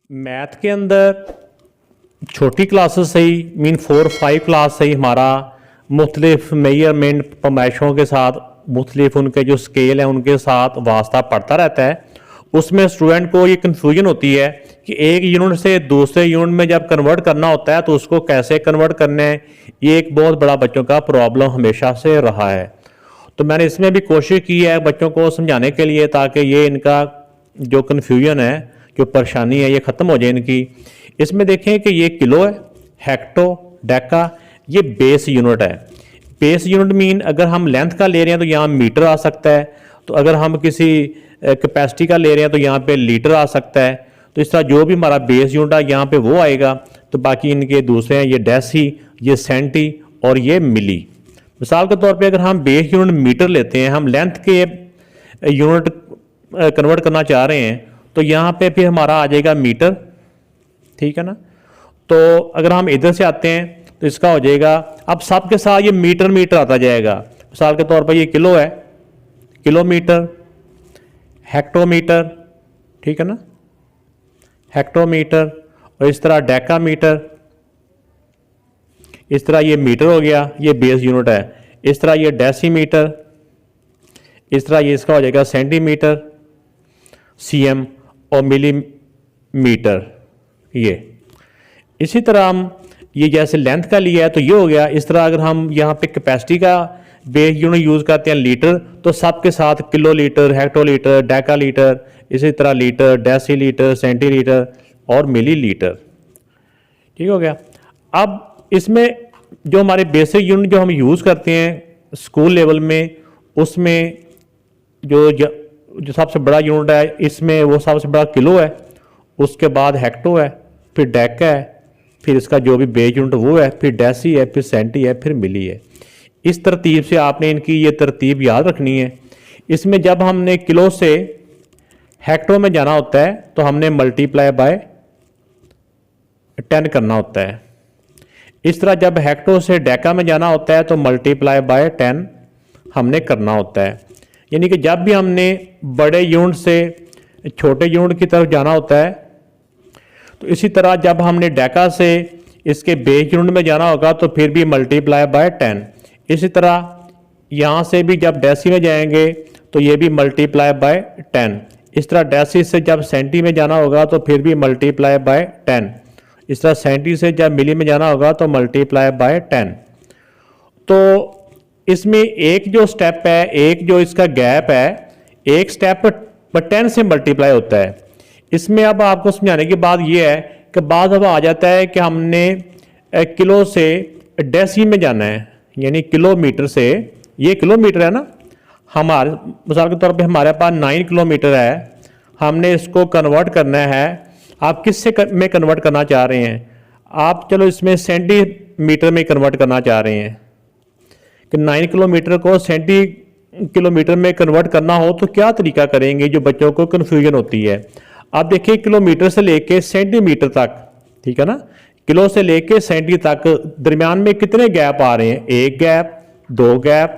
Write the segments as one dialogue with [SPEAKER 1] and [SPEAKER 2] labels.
[SPEAKER 1] Math के अंदर छोटी क्लासेस से ही मीन 4-5 क्लास से ही हमारा मुख्तलिफ मेजरमेंट पैमाइशों के साथ मुख्तलिफ उनके जो स्केल हैं उनके साथ वास्ता पड़ता रहता है। उसमें स्टूडेंट को ये कन्फ्यूजन होती है कि एक यूनिट से दूसरे यूनिट में जब कन्वर्ट करना होता है तो उसको कैसे कन्वर्ट करना है। ये एक बहुत बड़ा बच्चों का प्रॉब्लम हमेशा से रहा है। तो मैंने इसमें भी कोशिश की है बच्चों को समझाने के लिए ताकि ये इनका जो कन्फ्यूजन है, जो परेशानी है, ये ख़त्म हो जाए इनकी। इसमें देखें कि ये किलो है, हेक्टो, डेका, ये बेस यूनिट है। बेस यूनिट मीन अगर हम लेंथ का ले रहे हैं तो यहाँ मीटर आ सकता है, तो अगर हम किसी कैपेसिटी का ले रहे हैं तो यहाँ पे लीटर आ सकता है। तो इस तरह जो भी हमारा बेस यूनिट है यहाँ पे वो आएगा। तो बाकी इनके दूसरे हैं ये डेसी, ये सेंटी और ये मिली। मिसाल के तौर पे अगर हम बेस यूनिट मीटर लेते हैं, हम लेंथ के यूनिट कन्वर्ट करना चाह रहे हैं तो यहाँ पे फिर हमारा आ जाएगा मीटर, ठीक है ना। तो अगर हम इधर से आते हैं तो इसका हो जाएगा, अब सब के साथ ये मीटर मीटर आता जाएगा। मिसाल के तौर पर ये किलो है, किलोमीटर, हेक्टोमीटर, ठीक है ना, हेक्टोमीटर, और इस तरह डेकामीटर, इस तरह ये मीटर हो गया, ये बेस यूनिट है। इस तरह ये डेसीमीटर, इस तरह ये इसका हो जाएगा सेंटीमीटर, सीएम और मिलीमीटर। ये इसी तरह हम ये जैसे लेंथ का लिया है तो ये हो गया। इस तरह अगर हम यहाँ पे कैपेसिटी का बेस यूनिट यूज़ करते हैं लीटर, तो सब के साथ kilo litre, hectolitre, Deka litre, इसी तरह लीटर, डेसी लीटर, सेंटीलीटर और मिली लीटर, ठीक हो गया। अब इसमें जो हमारे बेसिक यूनिट जो हम यूज़ करते हैं स्कूल लेवल में, उसमें जो सबसे बड़ा यूनिट है इसमें वो सबसे बड़ा किलो है, उसके बाद हेक्टो है, फिर डेका है, फिर इसका जो भी बेस यूनिट वो है, फिर डेसी है, फिर सेंटी है, फिर मिली है। इस तरतीब से आपने इनकी ये तरतीब याद रखनी है। इसमें जब हमने किलो से हेक्टो में जाना होता है तो हमने मल्टीप्लाई बाय 10 करना होता है। इस तरह जब हेक्टो से डेका में जाना होता है तो मल्टीप्लाई बाय 10 हमने करना होता है। यानी कि जब भी हमने बड़े यूनिट से छोटे यूनिट की तरफ जाना होता है तो इसी तरह जब हमने डेका से इसके बेस यूनिट में जाना होगा तो फिर भी मल्टीप्लाई बाय 10। इसी तरह यहाँ से भी जब डेसी में जाएंगे तो ये भी मल्टीप्लाई बाय 10। इस तरह डेसी से जब सेंटी में जाना होगा तो फिर भी मल्टीप्लाई बाय 10। इस तरह सेंटी से जब मिली में जाना होगा तो मल्टीप्लाई बाय 10। तो इसमें एक जो स्टेप है, एक जो इसका गैप है, एक स्टेप पर 10 से मल्टीप्लाई होता है। इसमें अब आपको समझाने की बात यह है कि बाद अब आ जाता है कि हमने किलो से डेसी में जाना है, यानी किलोमीटर से, ये किलोमीटर है ना, हमारे मिसाल के तौर पे हमारे पास 9 किलोमीटर है, हमने इसको कन्वर्ट करना है। आप किससे में कन्वर्ट करना चाह रहे हैं? आप चलो इसमें सेंटीमीटर में कन्वर्ट करना चाह रहे हैं कि 9 किलोमीटर को सेंटी किलोमीटर में कन्वर्ट करना हो तो क्या तरीका करेंगे, जो बच्चों को कन्फ्यूजन होती है। आप देखिए किलोमीटर से लेके सेंटीमीटर तक, ठीक है ना, किलो से लेके सेंटी तक दरमियान में कितने गैप आ रहे हैं? 1 गैप, 2 गैप,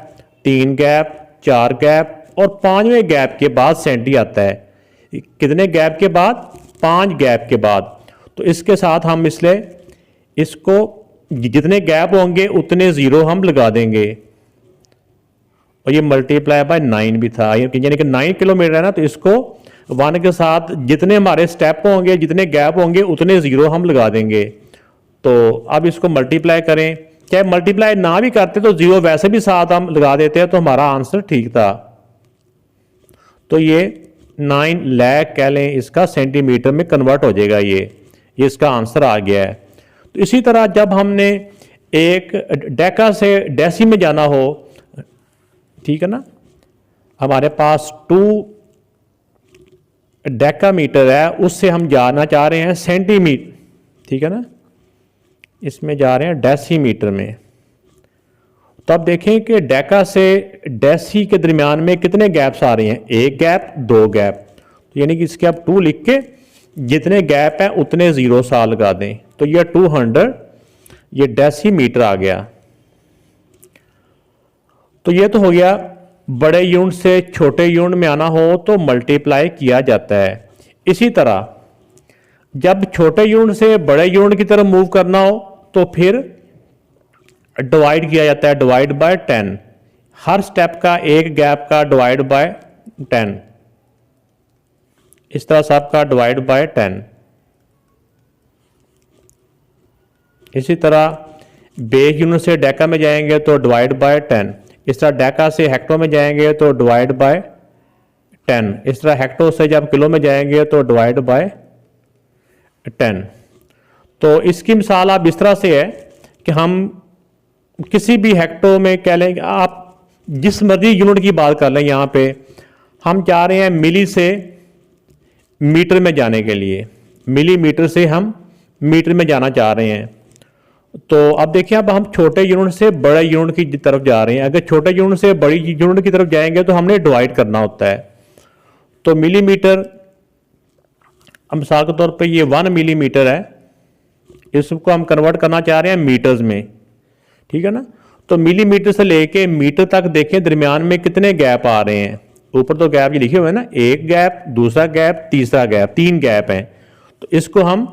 [SPEAKER 1] 3 गैप, 4 गैप और 5वें गैप के बाद सेंटी आता है। कितने गैप के बाद? 5 गैप के बाद। तो इसके साथ हम इसलिए इसको जितने गैप होंगे उतने ज़ीरो हम लगा देंगे, और ये मल्टीप्लाई बाय 9 भी था, यानी कि 9 किलोमीटर है ना, तो इसको 1 के साथ जितने हमारे स्टेप होंगे, जितने गैप होंगे उतने ज़ीरो हम लगा देंगे। तो अब इसको मल्टीप्लाई करें, चाहे मल्टीप्लाई ना भी करते तो ज़ीरो वैसे भी साथ हम लगा देते हैं तो हमारा आंसर ठीक था। तो ये 9 लाख कह लें, इसका सेंटीमीटर में कन्वर्ट हो जाएगा। ये इसका आंसर आ गया है। तो इसी तरह जब हमने एक डेका से डेसी में जाना हो, ठीक है ना, हमारे पास 2 डेकामीटर है, उससे हम जाना चाह रहे हैं सेंटीमीटर, ठीक है ना, इसमें जा रहे हैं डेसीमीटर में। तो अब देखें कि डेका से डेसी के दरमियान में कितने गैप्स आ रहे हैं? 1 गैप, 2 गैप, तो यानी कि इसके आप 2 लिख के जितने गैप हैं उतने ज़ीरो सा लगा दें। तो ये 200 ये डेसीमीटर आ गया। तो ये तो हो गया बड़े यूनिट से छोटे यूनिट में आना हो तो मल्टीप्लाई किया जाता है। इसी तरह जब छोटे यूनिट से बड़े यूनिट की तरफ मूव करना हो तो फिर डिवाइड किया जाता है, डिवाइड बाय 10। हर स्टेप का एक गैप का डिवाइड बाय 10, इस तरह सबका डिवाइड बाय 10। इसी तरह बेस यूनिट से डेका में जाएंगे तो डिवाइड बाय 10। इस तरह डेका से हेक्टो में जाएंगे तो डिवाइड बाय 10। इस तरह हेक्टो से जब किलो में जाएंगे तो डिवाइड बाय 10। तो इसकी मिसाल आप इस तरह से है कि हम किसी भी हेक्टो में कह लें, आप जिस मर्जी यूनिट की बात कर लें, यहाँ पे हम चाह रहे हैं मिली से मीटर में जाने के लिए, मिलीमीटर से हम मीटर में जाना चाह रहे हैं। तो अब देखिए, अब हम छोटे यूनिट से बड़े यूनिट की तरफ जा रहे हैं। अगर छोटे यूनिट से बड़ी यूनिट की तरफ जाएंगे तो हमने डिवाइड करना होता है। तो मिलीमीटर, मिसाल के तौर पे ये 1 मिलीमीटर है, इसको हम कन्वर्ट करना चाह रहे हैं मीटर्स में, ठीक है ना। तो मिलीमीटर से लेके मीटर तक देखें दरमियान में कितने गैप आ रहे हैं। ऊपर तो गैप ये लिखे हुए हैं ना, एक गैप, दूसरा गैप, तीसरा गैप, 3 गैप हैं। तो इसको हम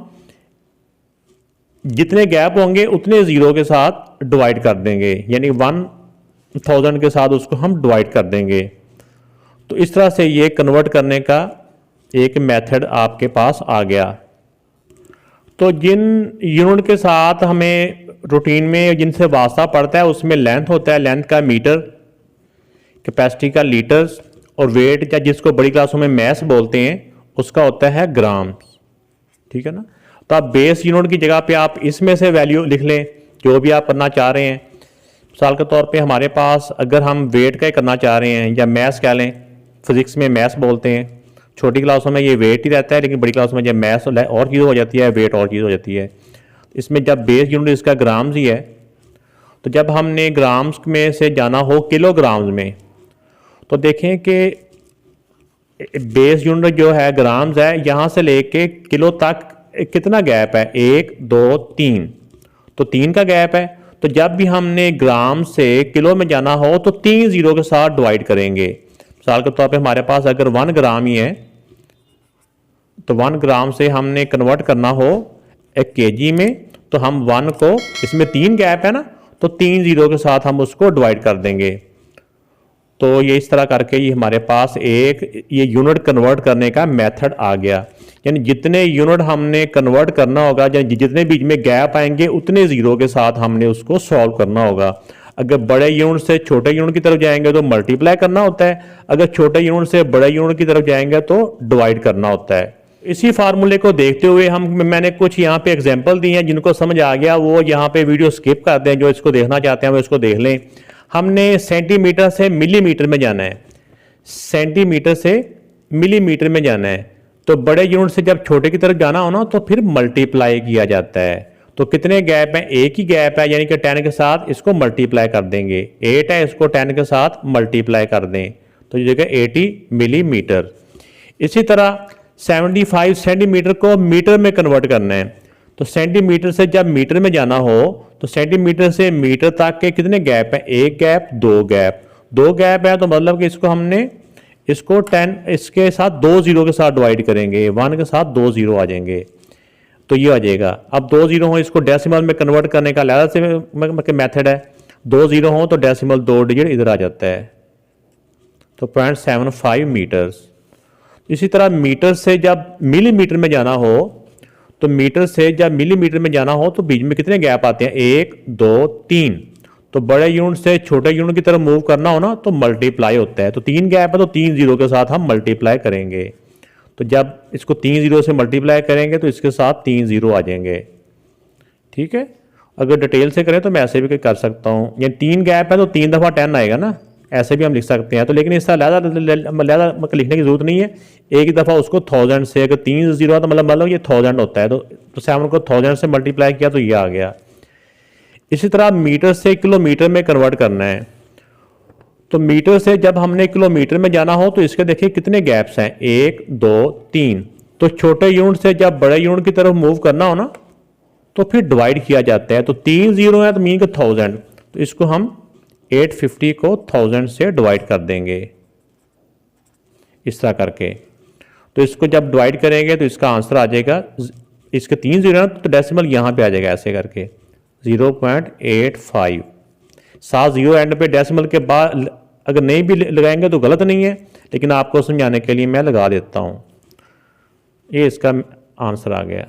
[SPEAKER 1] जितने गैप होंगे उतने जीरो के साथ डिवाइड कर देंगे, यानी 1000 के साथ उसको हम डिवाइड कर देंगे। तो इस तरह से ये कन्वर्ट करने का एक मेथड आपके पास आ गया। तो जिन यूनिट के साथ हमें रूटीन में जिनसे वास्ता पड़ता है उसमें लेंथ होता है, लेंथ का मीटर, कैपेसिटी का लीटर्स, और वेट या जिसको बड़ी क्लासों में मैस बोलते हैं उसका होता है ग्राम्स, ठीक है ना। तो आप बेस यूनिट की जगह पे आप इसमें से वैल्यू लिख लें जो भी आप करना चाह रहे हैं। मिसाल के तौर पे हमारे पास अगर हम वेट का ही करना चाह रहे हैं या मैस कह लें, फिजिक्स में मैस बोलते हैं, छोटी क्लासों में ये वेट ही रहता है, लेकिन बड़ी क्लासों में जब मैस और चीज़ हो जाती है, वेट और चीज़ हो जाती है। इसमें जब बेस यूनिट इसका ग्राम्स ही है, तो जब हमने ग्राम्स में से जाना हो किलोग्राम्स में, तो देखें कि बेस यूनिट जो है ग्राम्स है, यहाँ से लेके किलो तक कितना गैप है, 1 2 3, तो 3 का गैप है। तो जब भी हमने ग्राम से किलो में जाना हो तो 3 जीरो के साथ डिवाइड करेंगे। मिसाल के तौर पे हमारे पास अगर 1 ग्राम ही है तो 1 ग्राम से हमने कन्वर्ट करना हो एक केजी में, तो हम 1 को, इसमें 3 गैप है ना, तो 3 जीरो के साथ हम उसको डिवाइड कर देंगे। तो ये इस तरह करके ये हमारे पास एक ये यूनिट कन्वर्ट करने का मेथड आ गया। यानी जितने यूनिट हमने कन्वर्ट करना होगा, जितने बीच में गैप आएंगे उतने जीरो के साथ हमने उसको सॉल्व करना होगा। अगर बड़े यूनिट से छोटे यूनिट की तरफ जाएंगे तो मल्टीप्लाई करना होता है, अगर छोटे यूनिट से बड़े यूनिट की तरफ जाएंगे तो डिवाइड करना होता है। इसी फार्मूले को देखते हुए मैंने कुछ यहाँ पे एग्जाम्पल दी हैं, जिनको समझ आ गया वो यहाँ पे वीडियो स्किप कर दें, जो इसको देखना चाहते हैं वो इसको देख लें। हमने सेंटीमीटर से मिलीमीटर में जाना है, सेंटीमीटर से मिलीमीटर में जाना है। तो बड़े यूनिट से जब छोटे की तरफ जाना हो ना तो फिर मल्टीप्लाई किया जाता है। तो कितने गैप हैं, एक ही गैप है, यानी कि 10 के साथ इसको मल्टीप्लाई कर देंगे। 8 है, इसको 10 के साथ मल्टीप्लाई कर दें तो ये जगह 80 मिलीमीटर। इसी तरह 75 सेंटीमीटर को मीटर में कन्वर्ट करना है। तो सेंटीमीटर से जब मीटर में जाना हो तो सेंटीमीटर से मीटर तक के कितने गैप हैं, एक गैप, दो गैप है, तो मतलब कि इसको 10 इसके साथ 2 जीरो के साथ डिवाइड करेंगे, 1 के साथ 2 जीरो आ जाएंगे, तो ये आ जाएगा। अब 2 जीरो हो, इसको डेसिमल में कन्वर्ट करने का अलग से मेथड है। 2 जीरो हो तो डेसिमल 2 डिजिट इधर आ जाता है, तो 0.75 मीटर्स। इसी तरह मीटर से जब मिलीमीटर में जाना हो, तो मीटर से जब मिलीमीटर में जाना हो तो बीच में कितने गैप आते हैं, 1 2 3। तो बड़े यूनिट से छोटे यूनिट की तरफ मूव करना हो ना तो मल्टीप्लाई होता है। तो 3 गैप है तो 3 जीरो के साथ हम मल्टीप्लाई करेंगे। तो जब इसको 3 जीरो से मल्टीप्लाई करेंगे तो इसके साथ 3 जीरो आ जाएंगे, ठीक है। अगर डिटेल से करें तो मैं ऐसे भी कर सकता हूँ, यानी 3 गैप है तो 3 दफ़ा 10 आएगा ना, ऐसे भी हम लिख सकते हैं। तो लेकिन इस तरह ज़्यादा लिखने की जरूरत नहीं है, एक ही दफ़ा उसको 1000 से, अगर 3 जीरो है तो मतलब ये 1000 होता है, तो 7 को 1000 से मल्टीप्लाई किया तो ये आ गया। इसी तरह मीटर से किलोमीटर में कन्वर्ट करना है। तो मीटर से जब हमने किलोमीटर में जाना हो तो इसके देखिए कितने गैप्स हैं, 1 2 3। तो छोटे यूनिट से जब बड़े यूनिट की तरफ मूव करना हो ना तो फिर डिवाइड किया जाता है। तो 3 जीरो है तो मीन का 1000, तो इसको हम 850 को 1000 से डिवाइड कर देंगे इस तरह करके। तो इसको जब डिवाइड करेंगे तो इसका आंसर आ जाएगा इसके 3 जीरो ना तो डेसिमल यहाँ पे आ जाएगा ऐसे करके 0.85। 7 जीरो एंड पे डेसिमल के बाद अगर नहीं भी लगाएंगे तो गलत नहीं है, लेकिन आपको समझाने के लिए मैं लगा देता हूँ। ये इसका आंसर आ गया।